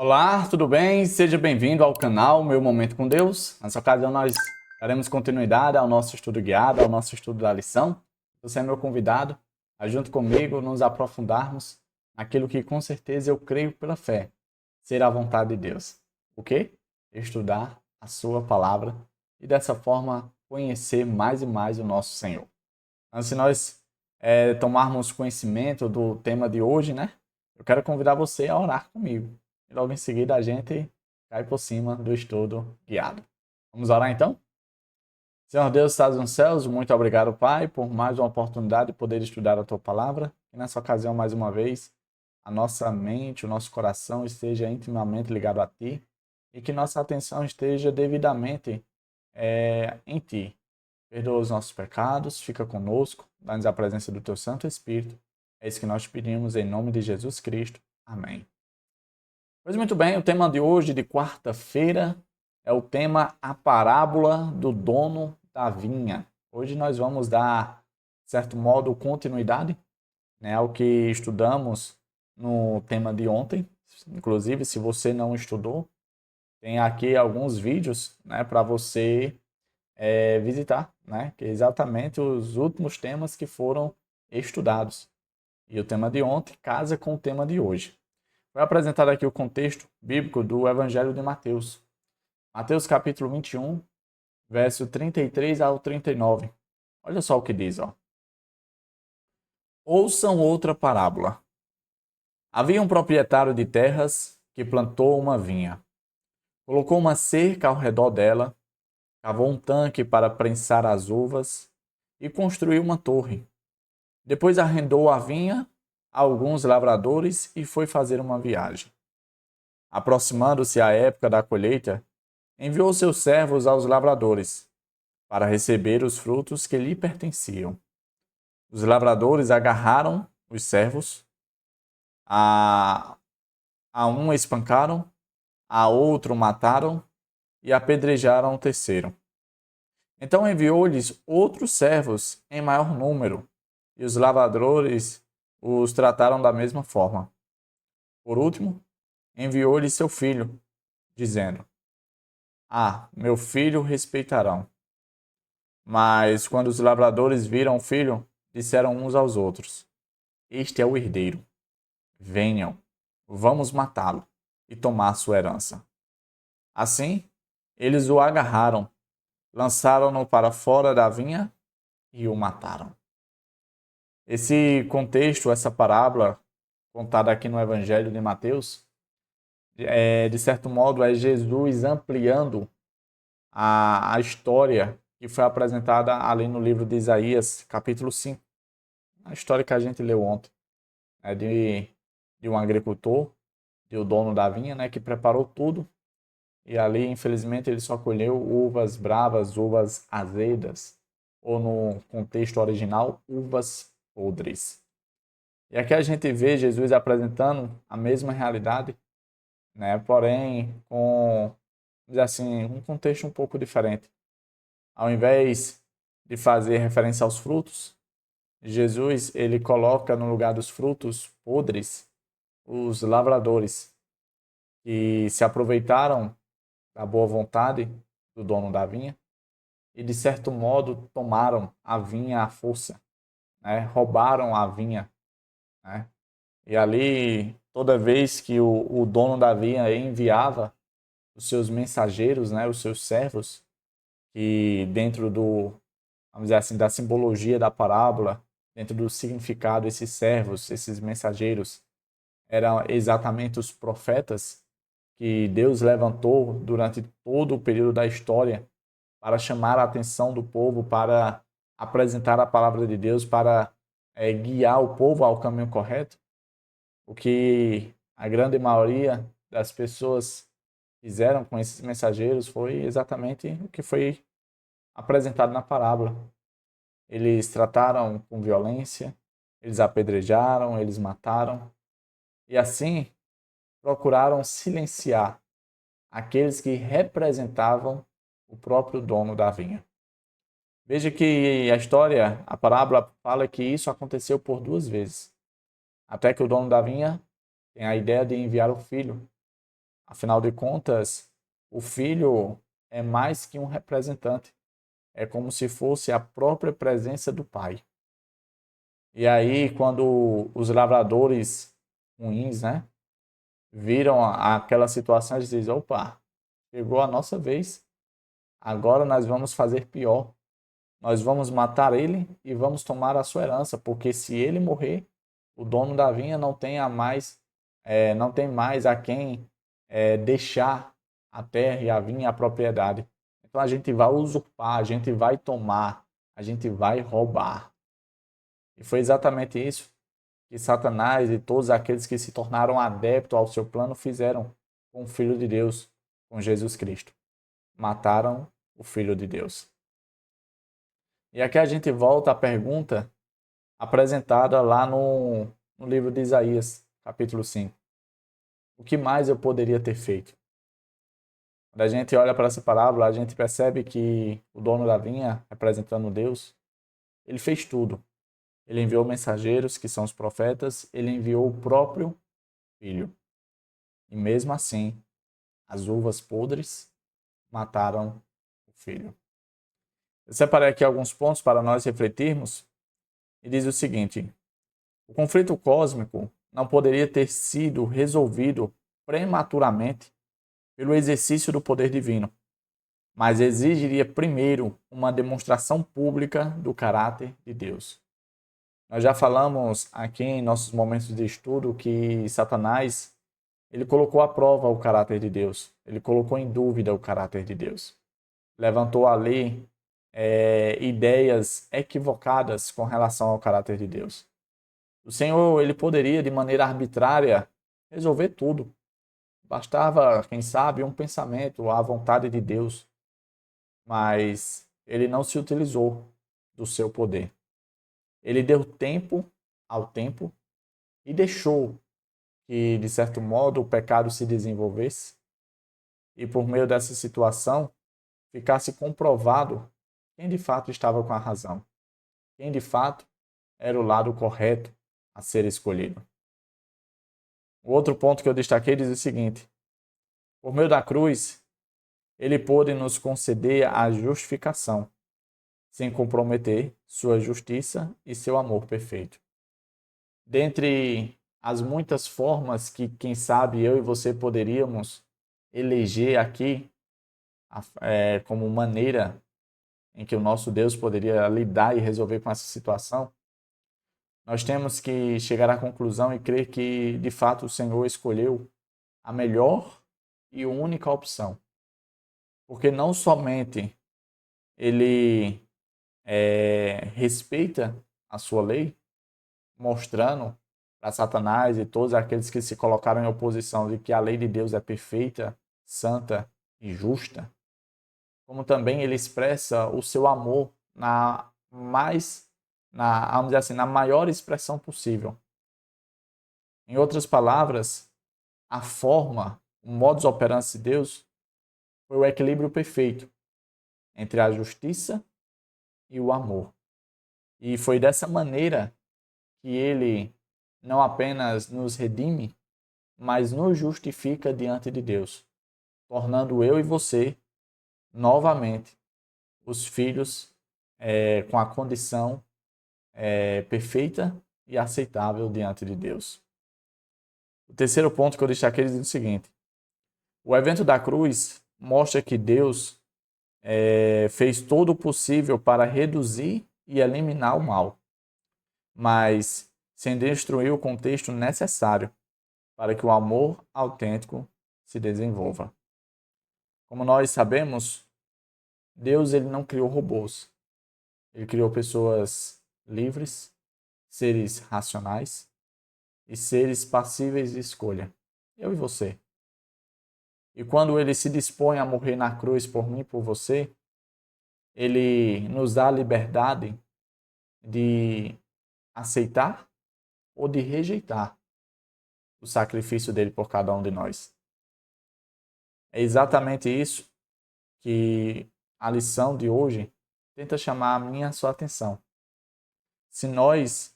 Olá, tudo bem? Seja bem-vindo ao canal Meu Momento com Deus. Nessa ocasião nós daremos continuidade ao nosso estudo guiado, ao nosso estudo da lição. Você é meu convidado a junto comigo nos aprofundarmos naquilo que com certeza eu creio pela fé ser a vontade de Deus. O quê? Estudar a sua palavra e dessa forma conhecer mais e mais o nosso Senhor. Antes de nós tomarmos conhecimento do tema de hoje, né? Eu quero convidar você a orar comigo. E logo em seguida a gente cai por cima do estudo guiado. Vamos orar então? Senhor Deus, estás nos céus, muito obrigado, Pai, por mais uma oportunidade de poder estudar a Tua palavra. E nessa ocasião, mais uma vez, a nossa mente, o nosso coração esteja intimamente ligado a Ti e que nossa atenção esteja devidamente em Ti. Perdoa os nossos pecados, fica conosco, dá-nos a presença do Teu Santo Espírito. É isso que nós te pedimos em nome de Jesus Cristo. Amém. Pois muito bem, o tema de hoje, de quarta-feira, é o tema A Parábola do Dono da Vinha. Hoje nós vamos dar, de certo modo, continuidade, né, ao que estudamos no tema de ontem. Inclusive, se você não estudou, tem aqui alguns vídeos, né, para você visitar, né, que é exatamente os últimos temas que foram estudados. E o tema de ontem casa com o tema de hoje. Foi apresentado aqui o contexto bíblico do Evangelho de Mateus. Mateus capítulo 21, verso 33 ao 39. Olha só o que diz, ó. Ouçam outra parábola. Havia um proprietário de terras que plantou uma vinha. Colocou uma cerca ao redor dela, cavou um tanque para prensar as uvas e construiu uma torre. Depois arrendou a vinha a alguns lavradores e foi fazer uma viagem. Aproximando-se a época da colheita, enviou seus servos aos lavradores para receber os frutos que lhe pertenciam. Os lavradores agarraram os servos, a, a um espancaram, a outro mataram e apedrejaram o terceiro. Então enviou-lhes outros servos em maior número, e os lavradores os trataram da mesma forma. Por último, enviou-lhe seu filho, dizendo: Ah, meu filho respeitarão. Mas quando os lavradores viram o filho, disseram uns aos outros: Este é o herdeiro. Venham, vamos matá-lo e tomar sua herança. Assim, eles o agarraram, lançaram-no para fora da vinha e o mataram. Esse contexto, essa parábola contada aqui no Evangelho de Mateus, de certo modo, é Jesus ampliando a história que foi apresentada ali no livro de Isaías, capítulo 5. A história que a gente leu ontem, é de um agricultor, de o dono da vinha, né, que preparou tudo. E ali, infelizmente, ele só colheu uvas bravas, uvas azedas, ou no contexto original, uvas podres. E aqui a gente vê Jesus apresentando a mesma realidade, né, porém com, vamos dizer assim, um contexto um pouco diferente. Ao invés de fazer referência aos frutos, Jesus ele coloca no lugar dos frutos podres os lavradores que se aproveitaram da boa vontade do dono da vinha e de certo modo tomaram a vinha à força, né? Roubaram a vinha, né? E ali toda vez que o dono da vinha enviava os seus mensageiros, né, os seus servos, que dentro do, vamos dizer assim, da simbologia da parábola, dentro do significado, esses servos, esses mensageiros, eram exatamente os profetas que Deus levantou durante todo o período da história para chamar a atenção do povo, para apresentar a palavra de Deus, para guiar o povo ao caminho correto. O que a grande maioria das pessoas fizeram com esses mensageiros foi exatamente o que foi apresentado na parábola. Eles trataram com violência, eles apedrejaram, eles mataram, e assim procuraram silenciar aqueles que representavam o próprio dono da vinha. Veja que a história, a parábola fala que isso aconteceu por duas vezes, até que o dono da vinha tem a ideia de enviar o filho Afinal de contas, o filho é mais que um representante. É como se fosse a própria presença do pai. E aí, quando os lavradores ruins, né, viram aquela situação, eles dizem: opa, chegou a nossa vez, agora nós vamos fazer pior. Nós vamos matar ele e vamos tomar a sua herança, porque se ele morrer, o dono da vinha não tem mais a quem deixar a terra e a vinha, a propriedade. Então a gente vai usurpar, a gente vai tomar, a gente vai roubar. E foi exatamente isso que Satanás e todos aqueles que se tornaram adeptos ao seu plano fizeram com o Filho de Deus, com Jesus Cristo. Mataram o Filho de Deus. E aqui a gente volta à pergunta apresentada lá no livro de Isaías, capítulo 5. O que mais eu poderia ter feito? Quando a gente olha para essa parábola, a gente percebe que o dono da vinha, representando Deus, ele fez tudo. Ele enviou mensageiros, que são os profetas, ele enviou o próprio filho. E mesmo assim, as uvas podres mataram o filho. Eu separei aqui alguns pontos para nós refletirmos e diz o seguinte: o conflito cósmico não poderia ter sido resolvido prematuramente pelo exercício do poder divino, mas exigiria primeiro uma demonstração pública do caráter de Deus. Nós já falamos aqui em nossos momentos de estudo que Satanás, ele colocou à prova o caráter de Deus, ele colocou em dúvida o caráter de Deus. Levantou ali ideias equivocadas com relação ao caráter de Deus. O Senhor, ele poderia, de maneira arbitrária, resolver tudo. Bastava, quem sabe, um pensamento, a vontade de Deus. Mas ele não se utilizou do seu poder. Ele deu tempo ao tempo e deixou que, de certo modo, o pecado se desenvolvesse e, por meio dessa situação, ficasse comprovado quem de fato estava com a razão, quem de fato era o lado correto a ser escolhido. O outro ponto que eu destaquei diz o seguinte: por meio da cruz, ele pôde nos conceder a justificação, sem comprometer sua justiça e seu amor perfeito. Dentre as muitas formas que, quem sabe, eu e você poderíamos eleger aqui como maneira em que o nosso Deus poderia lidar e resolver com essa situação, nós temos que chegar à conclusão e crer que, de fato, o Senhor escolheu a melhor e única opção. Porque não somente ele respeita a sua lei, mostrando para Satanás e todos aqueles que se colocaram em oposição de que a lei de Deus é perfeita, santa e justa, como também ele expressa o seu amor vamos dizer assim, na maior expressão possível. Em outras palavras, a forma, o modus operandi de Deus foi o equilíbrio perfeito entre a justiça e o amor. E foi dessa maneira que ele não apenas nos redime, mas nos justifica diante de Deus, tornando eu e você, novamente, os filhos com a condição perfeita e aceitável diante de Deus. O terceiro ponto que eu destaquei diz o seguinte: o evento da cruz mostra que Deus fez todo o possível para reduzir e eliminar o mal, mas sem destruir o contexto necessário para que o amor autêntico se desenvolva. Como nós sabemos, Deus ele não criou robôs. Ele criou pessoas livres, seres racionais e seres passíveis de escolha. Eu e você. E quando ele se dispõe a morrer na cruz por mim e por você, ele nos dá a liberdade de aceitar ou de rejeitar o sacrifício dele por cada um de nós. É exatamente isso que a lição de hoje tenta chamar a minha e a sua atenção. Se nós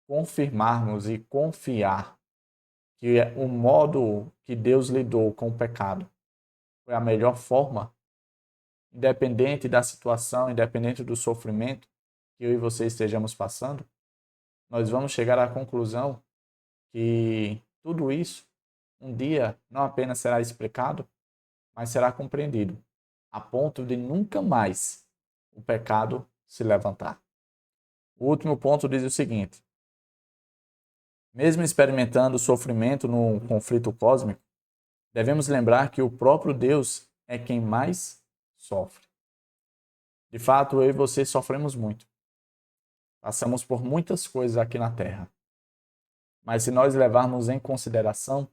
confirmarmos e confiar que o modo que Deus lidou com o pecado foi a melhor forma, independente da situação, independente do sofrimento que eu e você estejamos passando, nós vamos chegar à conclusão que tudo isso um dia não apenas será explicado, mas será compreendido, a ponto de nunca mais o pecado se levantar. O último ponto diz o seguinte: mesmo experimentando sofrimento no conflito cósmico, devemos lembrar que o próprio Deus é quem mais sofre. De fato, eu e você sofremos muito. Passamos por muitas coisas aqui na Terra. Mas se nós levarmos em consideração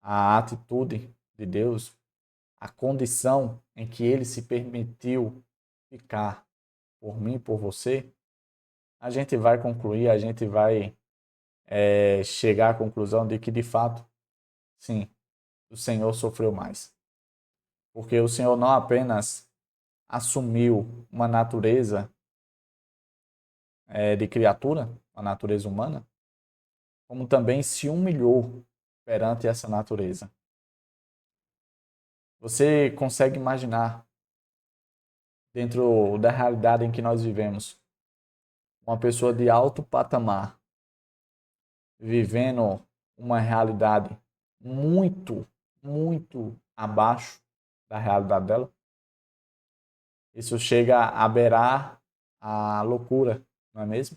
a atitude de Deus, a condição em que ele se permitiu ficar por mim, por você, a gente vai concluir, a gente vai chegar à conclusão de que, de fato, sim, o Senhor sofreu mais. Porque o Senhor não apenas assumiu uma natureza de criatura, a natureza humana, como também se humilhou perante essa natureza. Você consegue imaginar, dentro da realidade em que nós vivemos, uma pessoa de alto patamar vivendo uma realidade muito, muito abaixo da realidade dela? Isso chega a beirar a loucura, não é mesmo?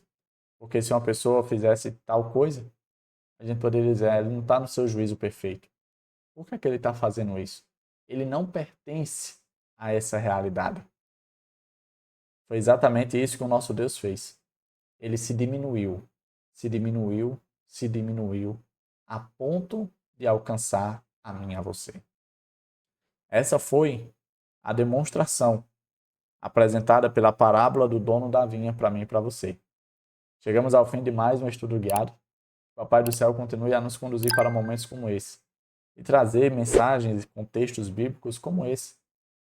Porque se uma pessoa fizesse tal coisa, a gente poderia dizer, ele não está no seu juízo perfeito. Por que é que ele está fazendo isso? Ele não pertence a essa realidade. Foi exatamente isso que o nosso Deus fez. Ele se diminuiu, se diminuiu, se diminuiu, a ponto de alcançar a mim e a você. Essa foi a demonstração apresentada pela parábola do dono da vinha para mim e para você. Chegamos ao fim de mais um estudo guiado. O Papai do Céu continue a nos conduzir para momentos como esse e trazer mensagens e contextos bíblicos como esse,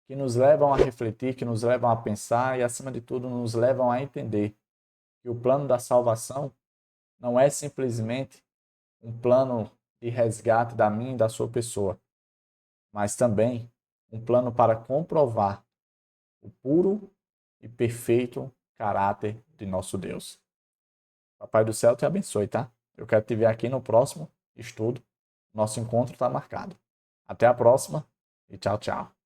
que nos levam a refletir, que nos levam a pensar e, acima de tudo, nos levam a entender que o plano da salvação não é simplesmente um plano de resgate da minha e da sua pessoa, mas também um plano para comprovar o puro e perfeito caráter de nosso Deus. Papai do Céu te abençoe, tá? Eu quero te ver aqui no próximo estudo. Nosso encontro está marcado. Até a próxima e tchau, tchau.